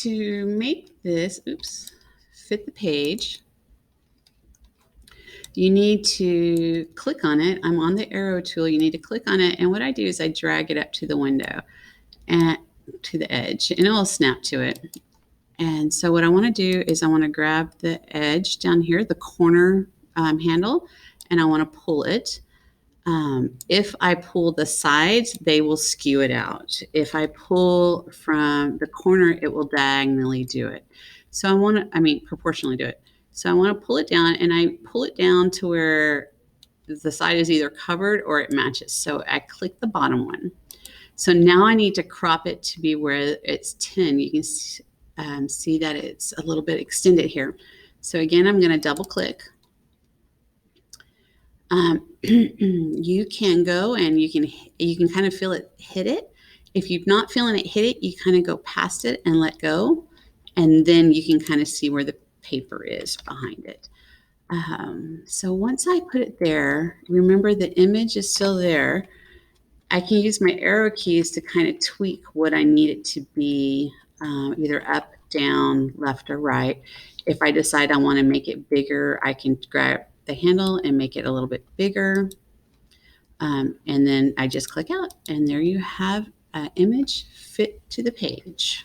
To make this, fit the page, you need to click on it. I'm on the arrow tool. You need to click on it. And what I do is I drag it up to the window and to the edge, and it will snap to it. And so what I want to do is I want to grab the edge down here, the corner handle, and I want to pull it. If I pull the sides, they will skew it out. If I pull from the corner, it will diagonally do it. So proportionally do it. So I want to pull it down, and I pull it down to where the side is either covered or it matches. So I click the bottom one. So now I need to crop it to be where it's 10. You can see that it's a little bit extended here. So again, I'm going to double click. You can go and you can kind of feel it hit it. If you're not feeling it hit it, you kind of go past it and let go, and then you can kind of see where the paper is behind it. So once I put it there, remember the image is still there. I can use my arrow keys to kind of tweak what I need it to be, either up, down, left, or right. If I decide I want to make it bigger, I can grab the handle and make it a little bit bigger. And then I just click out, and there you have an image fit to the page.